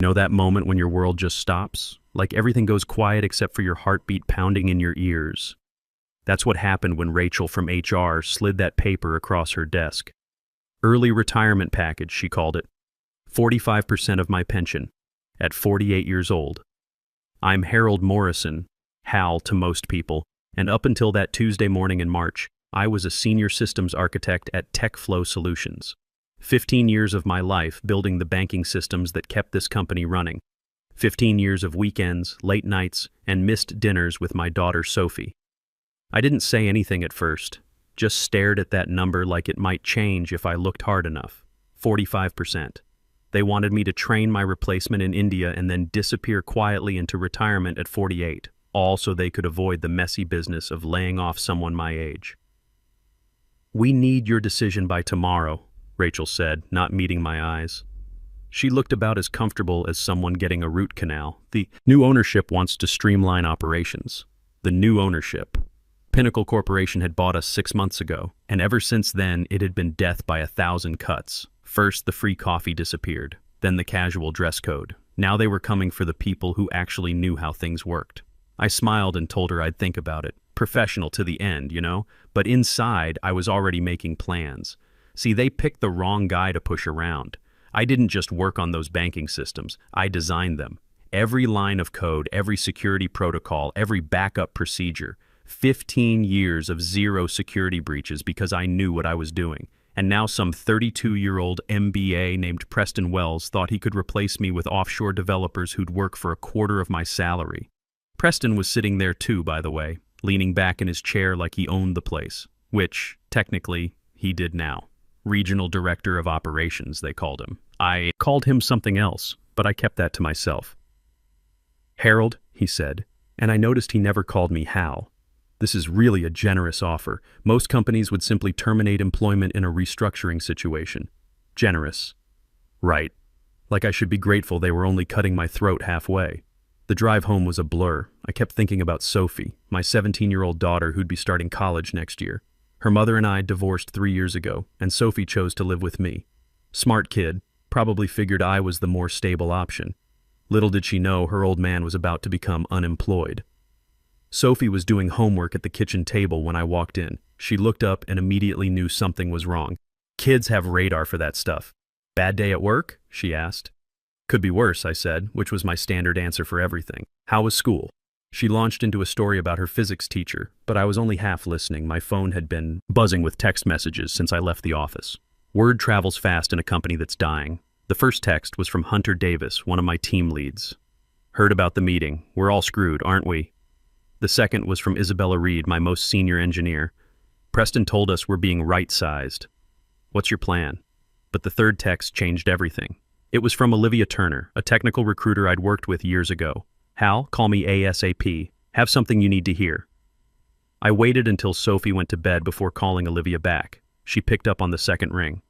Know that moment when your world just stops? Like everything goes quiet except for your heartbeat pounding in your ears. That's what happened when Rachel from HR slid that paper across her desk. Early retirement package, she called it. 45% of my pension, at 48 years old. I'm Harold Morrison, Hal to most people, and up until that Tuesday morning in March, I was a senior systems architect at TechFlow Solutions. 15 years of my life building the banking systems that kept this company running. 15 years of weekends, late nights, and missed dinners with my daughter Sophie. I didn't say anything at first, just stared at that number like it might change if I looked hard enough. 45%. They wanted me to train my replacement in India and then disappear quietly into retirement at 48, all so they could avoid the messy business of laying off someone my age. We need your decision by tomorrow, Rachel said, not meeting my eyes. She looked about as comfortable as someone getting a root canal. The new ownership wants to streamline operations. The new ownership. Pinnacle Corporation had bought us 6 months ago, and ever since then it had been death by 1,000 cuts. First, the free coffee disappeared, then the casual dress code. Now they were coming for the people who actually knew how things worked. I smiled and told her I'd think about it. Professional to the end, you know? But inside, I was already making plans. See, they picked the wrong guy to push around. I didn't just work on those banking systems, I designed them. Every line of code, every security protocol, every backup procedure. 15 years of zero security breaches because I knew what I was doing. And now some 32-year-old MBA named Preston Wells thought he could replace me with offshore developers who'd work for a quarter of my salary. Preston was sitting there too, by the way, leaning back in his chair like he owned the place, which, technically, he did now. Regional Director of Operations, they called him. I called him something else, but I kept that to myself. Harold, he said, and I noticed he never called me Hal. This is really a generous offer. Most companies would simply terminate employment in a restructuring situation. Generous. Right. Like I should be grateful they were only cutting my throat halfway. The drive home was a blur. I kept thinking about Sophie, my 17-year-old daughter who'd be starting college next year. Her mother and I divorced 3 years ago, and Sophie chose to live with me. Smart kid, probably figured I was the more stable option. Little did she know her old man was about to become unemployed. Sophie was doing homework at the kitchen table when I walked in. She looked up and immediately knew something was wrong. Kids have radar for that stuff. Bad day at work? She asked. Could be worse, I said, which was my standard answer for everything. How was school? She launched into a story about her physics teacher, but I was only half listening. My phone had been buzzing with text messages since I left the office. Word travels fast in a company that's dying. The first text was from Hunter Davis, one of my team leads. Heard about the meeting. We're all screwed, aren't we? The second was from Isabella Reed, my most senior engineer. Preston told us we're being right-sized. What's your plan? But the third text changed everything. It was from Olivia Turner, a technical recruiter I'd worked with years ago. Hal, call me ASAP. Have something you need to hear. I waited until Sophie went to bed before calling Olivia back. She picked up on the second ring.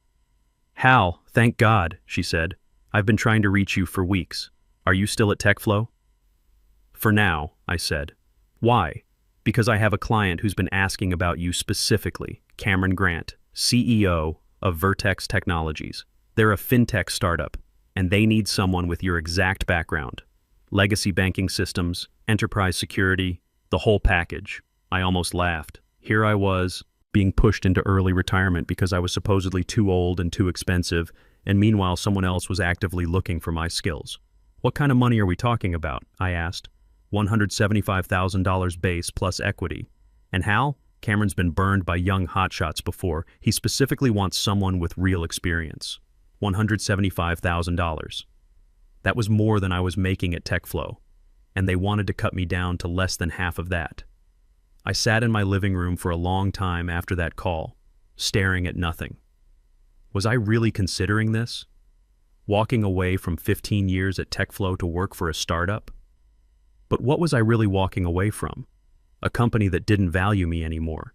Hal, thank God, she said. I've been trying to reach you for weeks. Are you still at TechFlow? For now, I said. Why? Because I have a client who's been asking about you specifically, Cameron Grant, CEO of Vertex Technologies. They're a fintech startup, and they need someone with your exact background. Legacy banking systems, enterprise security, the whole package. I almost laughed. Here I was, being pushed into early retirement because I was supposedly too old and too expensive, and meanwhile someone else was actively looking for my skills. What kind of money are we talking about? I asked. $175,000 base plus equity. And Hal? Cameron's been burned by young hotshots before. He specifically wants someone with real experience. $175,000. That was more than I was making at TechFlow, and they wanted to cut me down to less than half of that. I sat in my living room for a long time after that call, staring at nothing. Was I really considering this? Walking away from 15 years at TechFlow to work for a startup? But what was I really walking away from? A company that didn't value me anymore.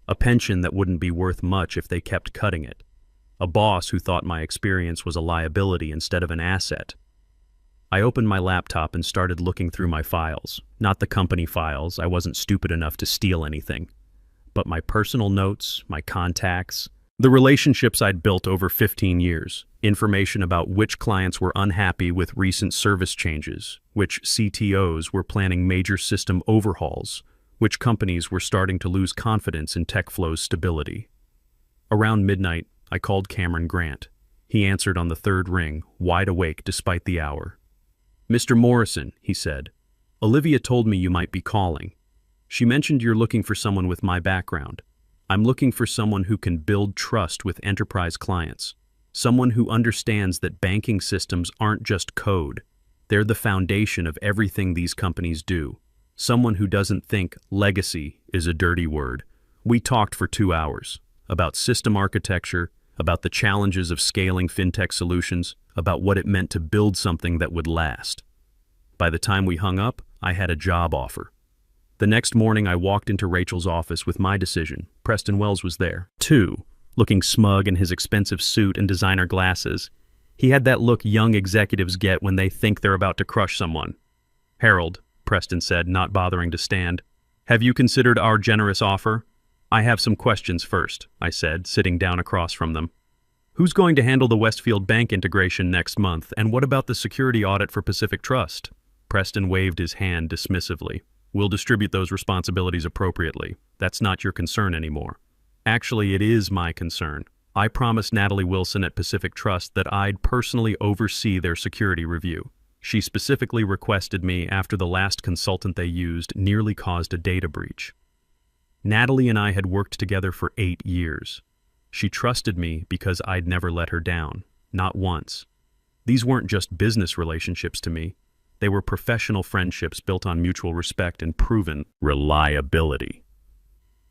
A pension that wouldn't be worth much if they kept cutting it. A boss who thought my experience was a liability instead of an asset. I opened my laptop and started looking through my files. Not the company files, I wasn't stupid enough to steal anything. But my personal notes, my contacts, the relationships I'd built over 15 years. Information about which clients were unhappy with recent service changes, which CTOs were planning major system overhauls, which companies were starting to lose confidence in TechFlow's stability. Around midnight, I called Cameron Grant. He answered on the third ring, wide awake despite the hour. "Mr. Morrison," he said, "Olivia told me you might be calling. She mentioned you're looking for someone with my background. I'm looking for someone who can build trust with enterprise clients. Someone who understands that banking systems aren't just code. They're the foundation of everything these companies do. Someone who doesn't think legacy is a dirty word." We talked for 2 hours about system architecture, about the challenges of scaling fintech solutions, about what it meant to build something that would last. By the time we hung up, I had a job offer. The next morning, I walked into Rachel's office with my decision. Preston Wells was there, too, looking smug in his expensive suit and designer glasses. He had that look young executives get when they think they're about to crush someone. "Harold," Preston said, not bothering to stand, "have you considered our generous offer?" "I have some questions first," I said, sitting down across from them. "Who's going to handle the Westfield Bank integration next month, and what about the security audit for Pacific Trust?" Preston waved his hand dismissively. "We'll distribute those responsibilities appropriately. That's not your concern anymore." "Actually, it is my concern. I promised Natalie Wilson at Pacific Trust that I'd personally oversee their security review. She specifically requested me after the last consultant they used nearly caused a data breach. Natalie and I had worked together for 8 years. She trusted me because I'd never let her down, not once. These weren't just business relationships to me. They were professional friendships built on mutual respect and proven reliability.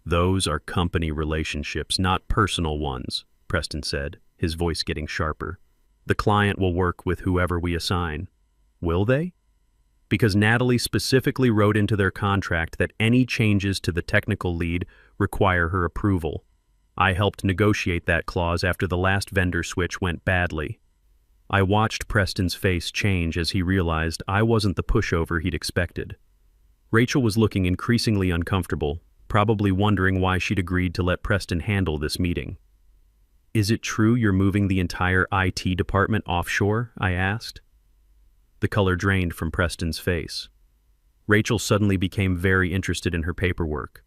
"Those are company relationships, not personal ones," Preston said, his voice getting sharper. "The client will work with whoever we assign." "Will they?" "Because Natalie specifically wrote into their contract that any changes to the technical lead require her approval. I helped negotiate that clause after the last vendor switch went badly." I watched Preston's face change as he realized I wasn't the pushover he'd expected. Rachel was looking increasingly uncomfortable, probably wondering why she'd agreed to let Preston handle this meeting. "Is it true you're moving the entire IT department offshore?" I asked. The color drained from Preston's face. Rachel suddenly became very interested in her paperwork.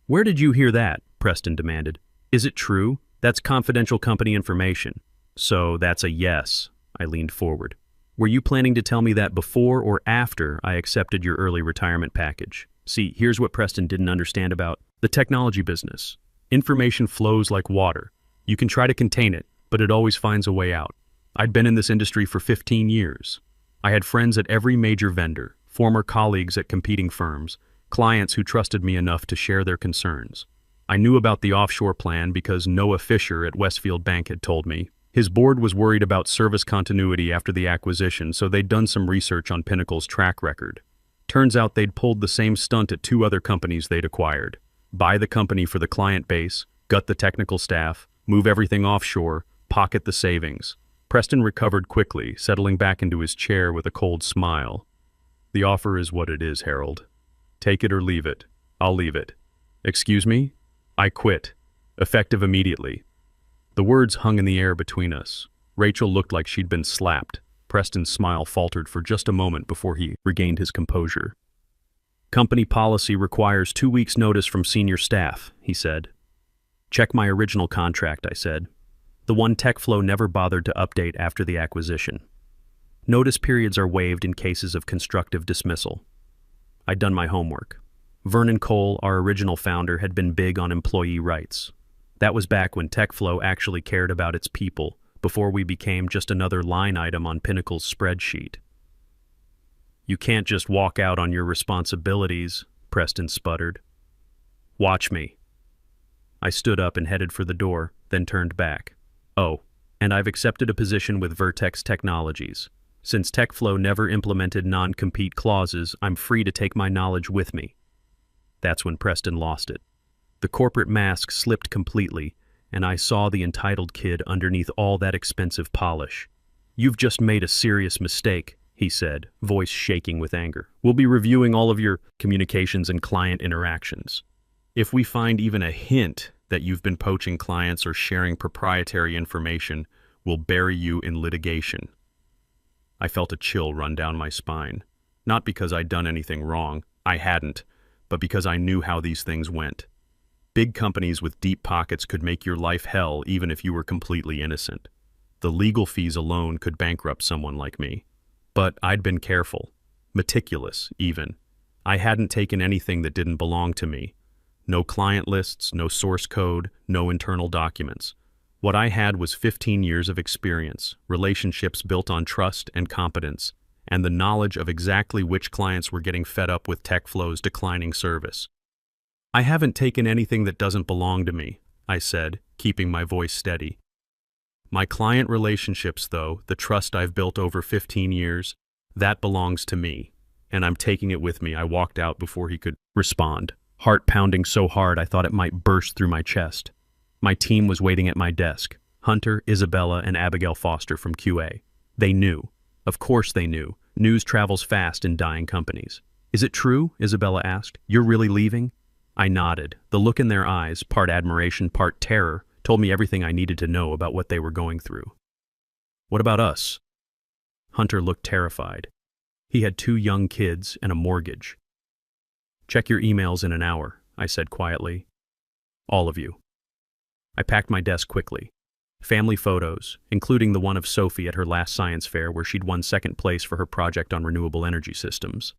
"Where did you hear that?" Preston demanded. "Is it true? That's confidential company information." "So that's a yes." I leaned forward. "Were you planning to tell me that before or after I accepted your early retirement package?" See, here's what Preston didn't understand about the technology business. Information flows like water. You can try to contain it, but it always finds a way out. I'd been in this industry for 15 years. I had friends at every major vendor, former colleagues at competing firms, clients who trusted me enough to share their concerns. I knew about the offshore plan because Noah Fisher at Westfield Bank had told me. His board was worried about service continuity after the acquisition, so they'd done some research on Pinnacle's track record. Turns out they'd pulled the same stunt at 2 other companies they'd acquired. Buy the company for the client base, gut the technical staff, move everything offshore, pocket the savings. Preston recovered quickly, settling back into his chair with a cold smile. "The offer is what it is, Harold. Take it or leave it. I'll leave it." "Excuse me?" "I quit. Effective immediately." The words hung in the air between us. Rachel looked like she'd been slapped. Preston's smile faltered for just a moment before he regained his composure. "Company policy requires 2 weeks' notice from senior staff," he said. "Check my original contract," I said. "The one TechFlow never bothered to update after the acquisition. Notice periods are waived in cases of constructive dismissal." I'd done my homework. Vernon Cole, our original founder, had been big on employee rights. That was back when TechFlow actually cared about its people, before we became just another line item on Pinnacle's spreadsheet. "You can't just walk out on your responsibilities," Preston sputtered. "Watch me." I stood up and headed for the door, then turned back. "Oh, and I've accepted a position with Vertex Technologies. Since TechFlow never implemented non-compete clauses, I'm free to take my knowledge with me." That's when Preston lost it. The corporate mask slipped completely, and I saw the entitled kid underneath all that expensive polish. "You've just made a serious mistake," he said, voice shaking with anger. "We'll be reviewing all of your communications and client interactions. If we find even a hint that you've been poaching clients or sharing proprietary information, We'll bury you in litigation." I felt a chill run down my spine. Not because I'd done anything wrong, I hadn't, but because I knew how these things went. Big companies with deep pockets could make your life hell even if you were completely innocent. The legal fees alone could bankrupt someone like me. But I'd been careful, meticulous even. I hadn't taken anything that didn't belong to me. No client lists, no source code, no internal documents. What I had was 15 years of experience, relationships built on trust and competence, and the knowledge of exactly which clients were getting fed up with TechFlow's declining service. "I haven't taken anything that doesn't belong to me," I said, keeping my voice steady. "My client relationships, though, the trust I've built over 15 years, that belongs to me, and I'm taking it with me." I walked out before he could respond, heart pounding so hard I thought it might burst through my chest. My team was waiting at my desk. Hunter, Isabella, and Abigail Foster from QA. They knew. Of course they knew. News travels fast in dying companies. "Is it true?" Isabella asked. "You're really leaving?" I nodded. The look in their eyes, part admiration, part terror, told me everything I needed to know about what they were going through. "What about us?" Hunter looked terrified. He had 2 young kids and a mortgage. "Check your emails in an hour," I said quietly. "All of you." I packed my desk quickly. Family photos, including the one of Sophie at her last science fair where she'd won 2nd place for her project on renewable energy systems.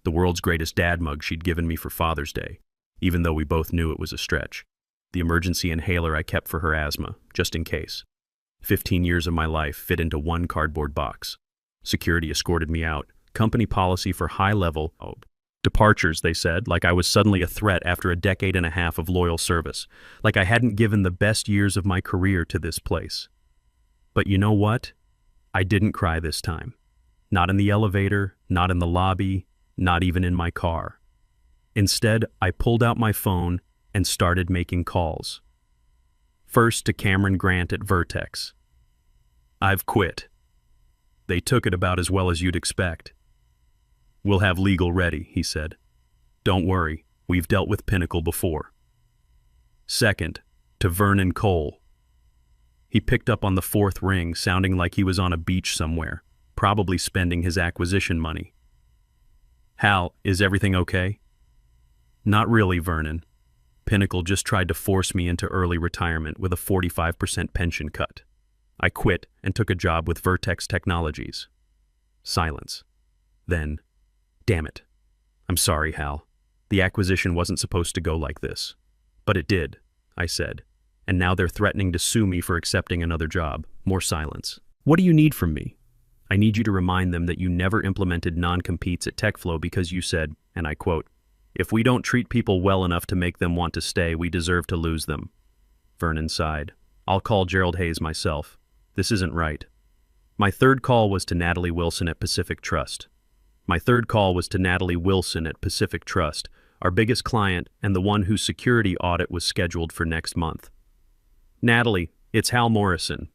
The world's greatest dad mug she'd given me for Father's Day, even though we both knew it was a stretch. The emergency inhaler I kept for her asthma, just in case. 15 years of my life fit into one cardboard box. Security escorted me out. Company policy for high-level departures, they said, like I was suddenly a threat after a decade and a half of loyal service, like I hadn't given the best years of my career to this place. But you know what? I didn't cry this time. Not in the elevator, not in the lobby, not even in my car. Instead, I pulled out my phone and started making calls. First to Cameron Grant at Vertex. "I've quit." They took it about as well as you'd expect. "We'll have legal ready," he said. "Don't worry, we've dealt with Pinnacle before." Second, to Vernon Cole. He picked up on the 4th ring, sounding like he was on a beach somewhere, probably spending his acquisition money. "Hal, is everything okay?" "Not really, Vernon. Pinnacle just tried to force me into early retirement with a 45% pension cut. I quit and took a job with Vertex Technologies." Silence. Then, "Damn it. I'm sorry, Hal. The acquisition wasn't supposed to go like this." "But it did," I said. "And now they're threatening to sue me for accepting another job." More silence. "What do you need from me?" "I need you to remind them that you never implemented non-competes at TechFlow because you said, and I quote, 'If we don't treat people well enough to make them want to stay, we deserve to lose them.'" Vernon sighed. "I'll call Gerald Hayes myself. This isn't right." My third call was to Natalie Wilson at Pacific Trust. Our biggest client and the one whose security audit was scheduled for next month. "Natalie, it's Hal Morrison."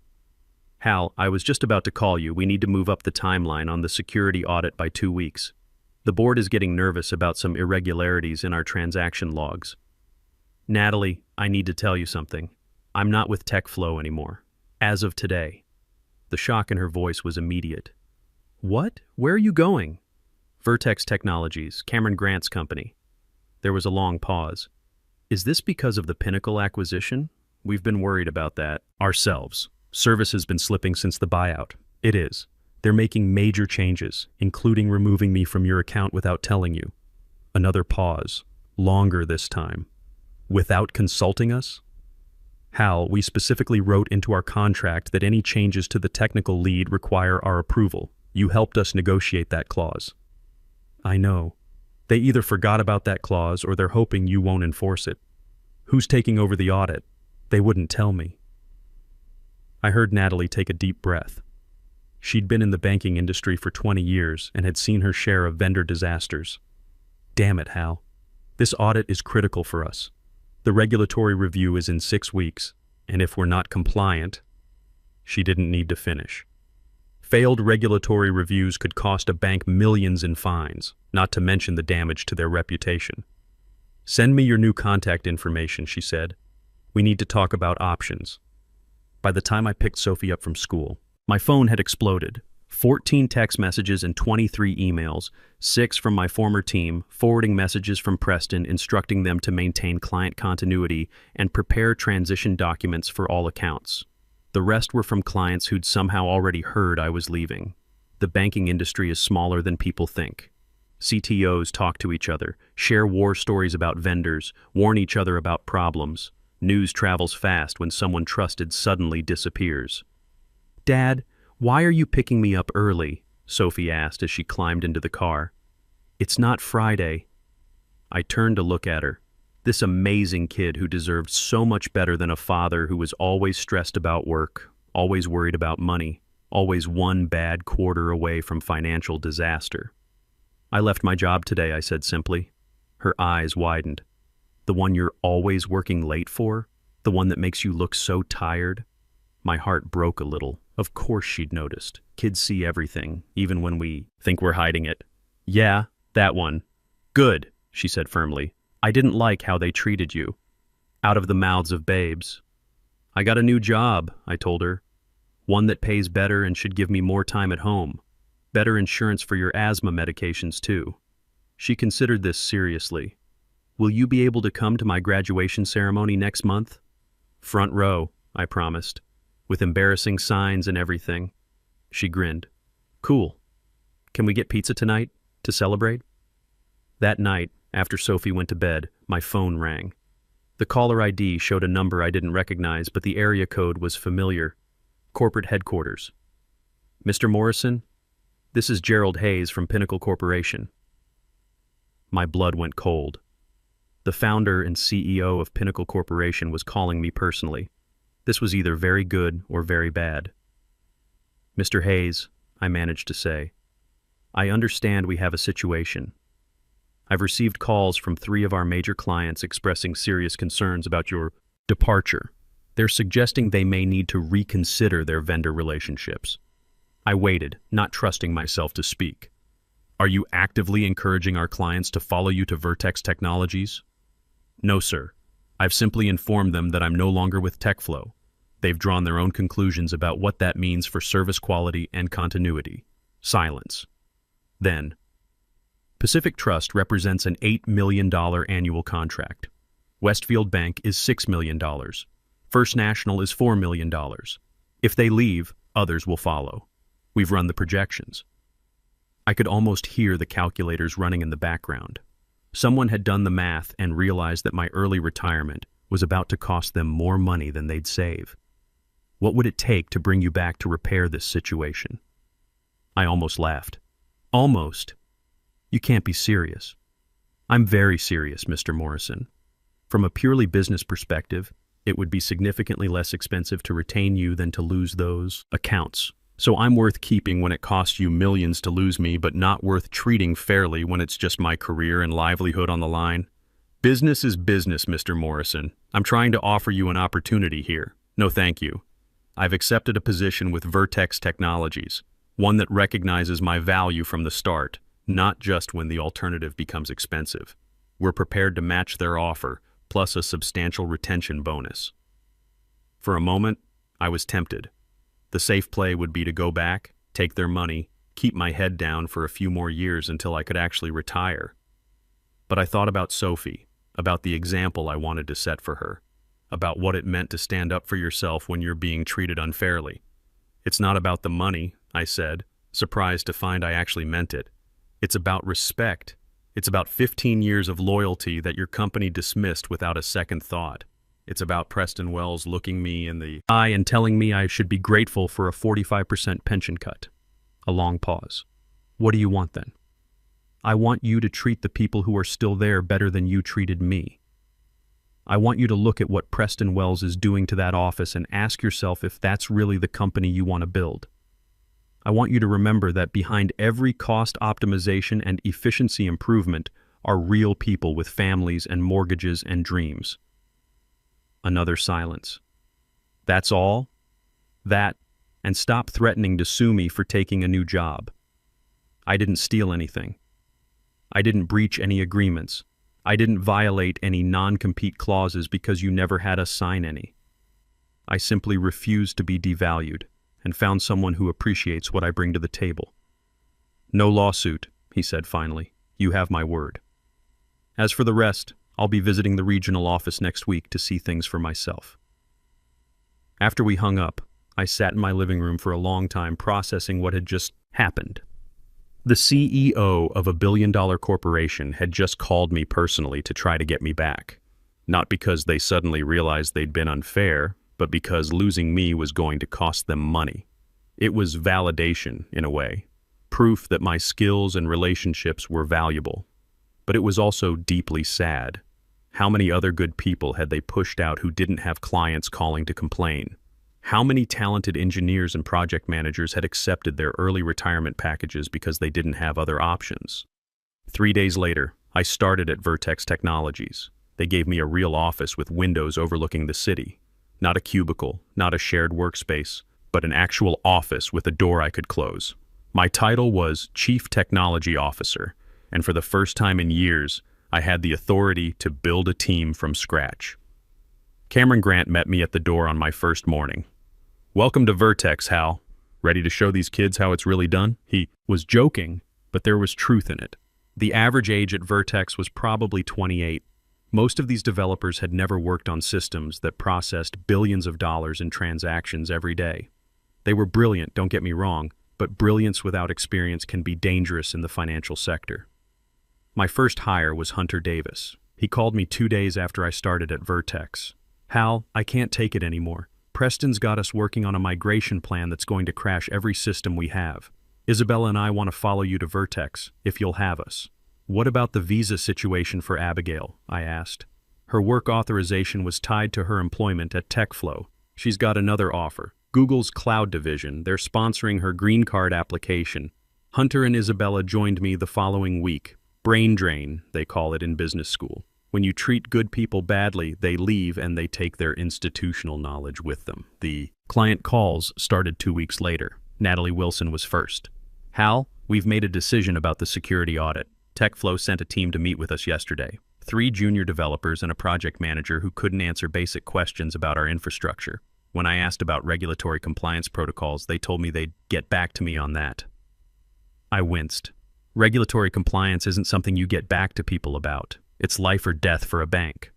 "Hal, I was just about to call you. We need to move up the timeline on the security audit by 2 weeks. The board is getting nervous about some irregularities in our transaction logs." "Natalie, I need to tell you something. I'm not with TechFlow anymore. As of today." The shock in her voice was immediate. "What? Where are you going?" "Vertex Technologies, Cameron Grant's company." There was a long pause. "Is this because of the Pinnacle acquisition?" "We've been worried about that ourselves. Service has been slipping since the buyout." "It is. They're making major changes, including removing me from your account without telling you." Another pause, longer this time. "Without consulting us?" "Hal, we specifically wrote into our contract that any changes to the technical lead require our approval. You helped us negotiate that clause." "I know. They either forgot about that clause or they're hoping you won't enforce it." "Who's taking over the audit?" "They wouldn't tell me." I heard Natalie take a deep breath. She'd been in the banking industry for 20 years and had seen her share of vendor disasters. "Damn it, Hal. This audit is critical for us. The regulatory review is in 6 weeks, and if we're not compliant..." She didn't need to finish. Failed regulatory reviews could cost a bank millions in fines, not to mention the damage to their reputation. "Send me your new contact information," she said. "We need to talk about options." By the time I picked Sophie up from school, my phone had exploded. 14 text messages and 23 emails, 6 from my former team, forwarding messages from Preston instructing them to maintain client continuity and prepare transition documents for all accounts. The rest were from clients who'd somehow already heard I was leaving. The banking industry is smaller than people think. CTOs talk to each other, share war stories about vendors, warn each other about problems. News travels fast when someone trusted suddenly disappears. "Dad, why are you picking me up early?" Sophie asked as she climbed into the car. "It's not Friday." I turned to look at her. This amazing kid who deserved so much better than a father who was always stressed about work, always worried about money, always one bad quarter away from financial disaster. "I left my job today," I said simply. Her eyes widened. "The one you're always working late for? The one that makes you look so tired?" My heart broke a little. Of course she'd noticed. Kids see everything, even when we think we're hiding it. "Yeah, that one." "Good," she said firmly. "I didn't like how they treated you." Out of the mouths of babes. "I got a new job," I told her. "One that pays better and should give me more time at home. Better insurance for your asthma medications, too." She considered this seriously. "Will you be able to come to my graduation ceremony next month?" "Front row," I promised, with embarrassing signs and everything. She grinned. "Cool. Can we get pizza tonight to celebrate?" That night, after Sophie went to bed, my phone rang. The caller ID showed a number I didn't recognize, but the area code was familiar. Corporate headquarters. "Mr. Morrison? This is Gerald Hayes from Pinnacle Corporation." My blood went cold. The founder and CEO of Pinnacle Corporation was calling me personally. This was either very good or very bad. "Mr. Hayes," I managed to say, "I understand we have a situation. I've received calls from 3 of our major clients expressing serious concerns about your departure. They're suggesting they may need to reconsider their vendor relationships." I waited, not trusting myself to speak. "Are you actively encouraging our clients to follow you to Vertex Technologies?" "No, sir. I've simply informed them that I'm no longer with TechFlow. They've drawn their own conclusions about what that means for service quality and continuity." Silence. Then, "Pacific Trust represents an $8 million annual contract. Westfield Bank is $6 million. First National is $4 million. If they leave, others will follow. We've run the projections." I could almost hear the calculators running in the background. Someone had done the math and realized that my early retirement was about to cost them more money than they'd save. "What would it take to bring you back to repair this situation?" I almost laughed. "Almost? You can't be serious." "I'm very serious, Mr. Morrison. From a purely business perspective, it would be significantly less expensive to retain you than to lose those accounts. So I'm worth keeping when it costs you millions to lose me, but not worth treating fairly when it's just my career and livelihood on the line. Business is business, Mr. Morrison. I'm trying to offer you an opportunity here. No, thank you. I've accepted a position with Vertex Technologies, one that recognizes my value from the start, not just when the alternative becomes expensive. We're prepared to match their offer, plus a substantial retention bonus." For a moment, I was tempted. The safe play would be to go back, take their money, keep my head down for a few more years until I could actually retire. But I thought about Sophie, about the example I wanted to set for her, about what it meant to stand up for yourself when you're being treated unfairly. "It's not about the money," I said, surprised to find I actually meant it. "It's about respect. It's about 15 years of loyalty that your company dismissed without a second thought. It's about Preston Wells looking me in the eye and telling me I should be grateful for a 45% pension cut." A long pause. "What do you want then?" "I want you to treat the people who are still there better than you treated me. I want you to look at what Preston Wells is doing to that office and ask yourself if that's really the company you want to build. I want you to remember that behind every cost optimization and efficiency improvement are real people with families and mortgages and dreams." Another silence. "That's all? That, and stop threatening to sue me for taking a new job. I didn't steal anything. I didn't breach any agreements. I didn't violate any non-compete clauses because you never had us sign any. I simply refused to be devalued and found someone who appreciates what I bring to the table. No lawsuit, he said finally. You have my word. As for the rest, I'll be visiting the regional office next week to see things for myself. After we hung up, I sat in my living room for a long time processing what had just happened. The CEO of a billion-dollar corporation had just called me personally to try to get me back. Not because they suddenly realized they'd been unfair, but because losing me was going to cost them money. It was validation, in a way. Proof that my skills and relationships were valuable. But it was also deeply sad. How many other good people had they pushed out who didn't have clients calling to complain? How many talented engineers and project managers had accepted their early retirement packages because they didn't have other options? 3 days later, I started at Vertex Technologies. They gave me a real office with windows overlooking the city. Not a cubicle, not a shared workspace, but an actual office with a door I could close. My title was Chief Technology Officer, and for the first time in years, I had the authority to build a team from scratch. Cameron Grant met me at the door on my first morning. "Welcome to Vertex, Hal. Ready to show these kids how it's really done?" He was joking, but there was truth in it. The average age at Vertex was probably 28. Most of these developers had never worked on systems that processed billions of dollars in transactions every day. They were brilliant, don't get me wrong, but brilliance without experience can be dangerous in the financial sector. My first hire was Hunter Davis. He called me 2 days after I started at Vertex. "Hal, I can't take it anymore. Preston's got us working on a migration plan that's going to crash every system we have. Isabella and I want to follow you to Vertex, if you'll have us." "What about the visa situation for Abigail?" I asked. "Her work authorization was tied to her employment at TechFlow. She's got another offer. Google's cloud division. They're sponsoring her green card application." Hunter and Isabella joined me the following week. Brain drain, they call it in business school. When you treat good people badly, they leave and they take their institutional knowledge with them. The client calls started 2 weeks later. Natalie Wilson was first. "Hal, we've made a decision about the security audit. TechFlow sent a team to meet with us yesterday. 3 junior developers and a project manager who couldn't answer basic questions about our infrastructure. When I asked about regulatory compliance protocols, they told me they'd get back to me on that." I winced. Regulatory compliance isn't something you get back to people about. It's life or death for a bank.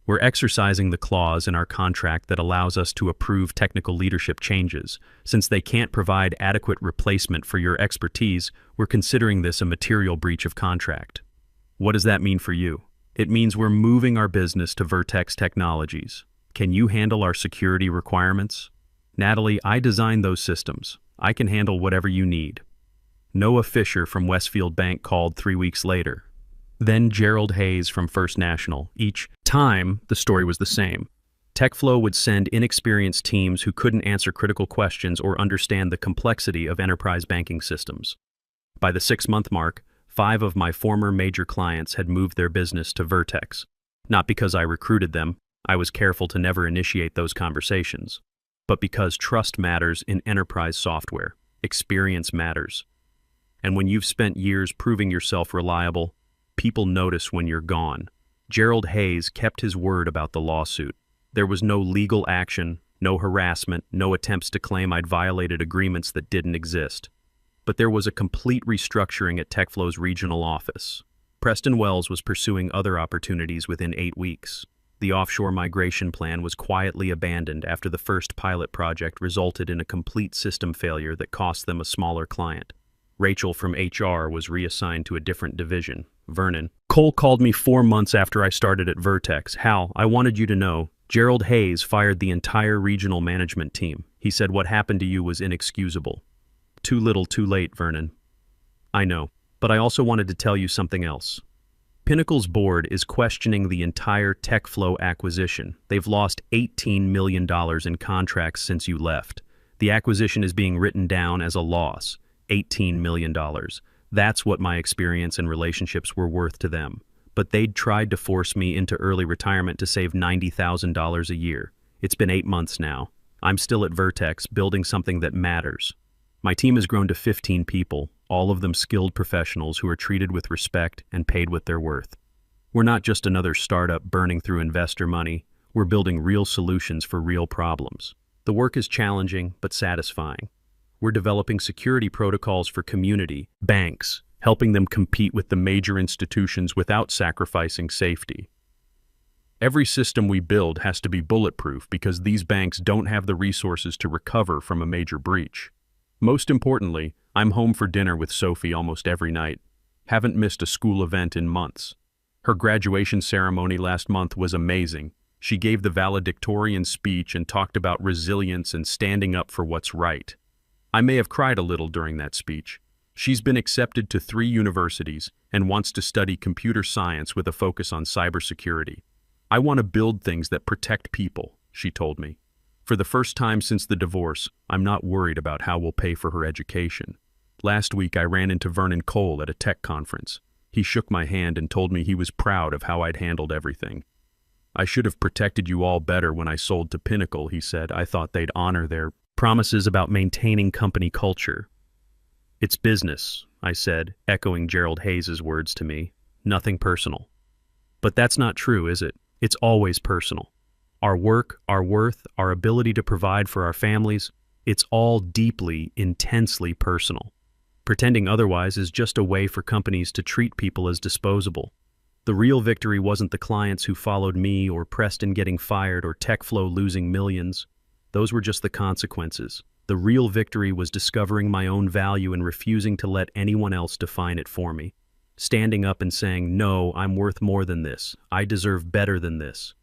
We're exercising the clause in our contract that allows us to approve technical leadership changes. Since they can't provide adequate replacement for your expertise, we're considering this a material breach of contract. What does that mean for you? It means we're moving our business to Vertex Technologies. Can you handle our security requirements? Natalie, I designed those systems. I can handle whatever you need. Noah Fisher from Westfield Bank called 3 weeks later. Then Gerald Hayes from First National. Each time, the story was the same. TechFlow would send inexperienced teams who couldn't answer critical questions or understand the complexity of enterprise banking systems. By the 6-month mark, 5 of my former major clients had moved their business to Vertex. Not because I recruited them, I was careful to never initiate those conversations, but because trust matters in enterprise software. Experience matters. And when you've spent years proving yourself reliable, people notice when you're gone. Gerald Hayes kept his word about the lawsuit. There was no legal action, no harassment, no attempts to claim I'd violated agreements that didn't exist. But there was a complete restructuring at TechFlow's regional office. Preston Wells was pursuing other opportunities within 8 weeks. The offshore migration plan was quietly abandoned after the first pilot project resulted in a complete system failure that cost them a smaller client. Rachel from HR was reassigned to a different division, Vernon. Cole called me 4 months after I started at Vertex. "Hal, I wanted you to know, Gerald Hayes fired the entire regional management team. He said what happened to you was inexcusable." "Too little, too late, Vernon." "I know, but I also wanted to tell you something else. Pinnacle's board is questioning the entire TechFlow acquisition. They've lost $18 million in contracts since you left. The acquisition is being written down as a loss. $18 million. That's what my experience and relationships were worth to them. But they'd tried to force me into early retirement to save $90,000 a year. It's been 8 months now. I'm still at Vertex, building something that matters. My team has grown to 15 people, all of them skilled professionals who are treated with respect and paid what they're worth. We're not just another startup burning through investor money. We're building real solutions for real problems. The work is challenging but satisfying. We're developing security protocols for community, banks, helping them compete with the major institutions without sacrificing safety. Every system we build has to be bulletproof because these banks don't have the resources to recover from a major breach. Most importantly, I'm home for dinner with Sophie almost every night. Haven't missed a school event in months. Her graduation ceremony last month was amazing. She gave the valedictorian speech and talked about resilience and standing up for what's right. I may have cried a little during that speech. She's been accepted to 3 universities and wants to study computer science with a focus on cybersecurity. I want to build things that protect people, she told me. For the first time since the divorce, I'm not worried about how we'll pay for her education. Last week I ran into Vernon Cole at a tech conference. He shook my hand and told me he was proud of how I'd handled everything. I should have protected you all better when I sold to Pinnacle, he said. I thought they'd honor their promises about maintaining company culture. It's business, I said, echoing Gerald Hayes' words to me. Nothing personal. But that's not true, is it? It's always personal. Our work, our worth, our ability to provide for our families, it's all deeply, intensely personal. Pretending otherwise is just a way for companies to treat people as disposable. The real victory wasn't the clients who followed me or Preston getting fired or TechFlow losing millions. Those were just the consequences. The real victory was discovering my own value and refusing to let anyone else define it for me. Standing up and saying, no, I'm worth more than this. I deserve better than this.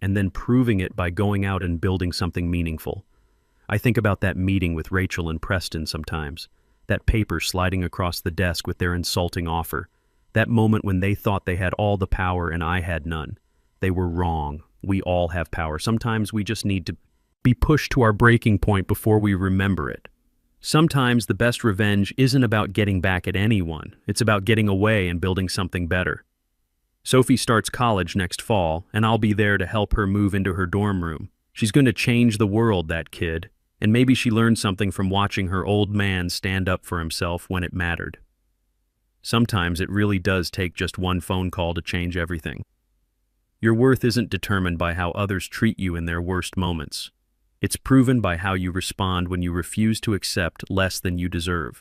And then proving it by going out and building something meaningful. I think about that meeting with Rachel and Preston sometimes. That paper sliding across the desk with their insulting offer. That moment when they thought they had all the power and I had none. They were wrong. We all have power. Sometimes we just need to be pushed to our breaking point before we remember it. Sometimes the best revenge isn't about getting back at anyone. It's about getting away and building something better. Sophie starts college next fall, and I'll be there to help her move into her dorm room. She's going to change the world, that kid, and maybe she learned something from watching her old man stand up for himself when it mattered. Sometimes it really does take just one phone call to change everything. Your worth isn't determined by how others treat you in their worst moments. It's proven by how you respond when you refuse to accept less than you deserve.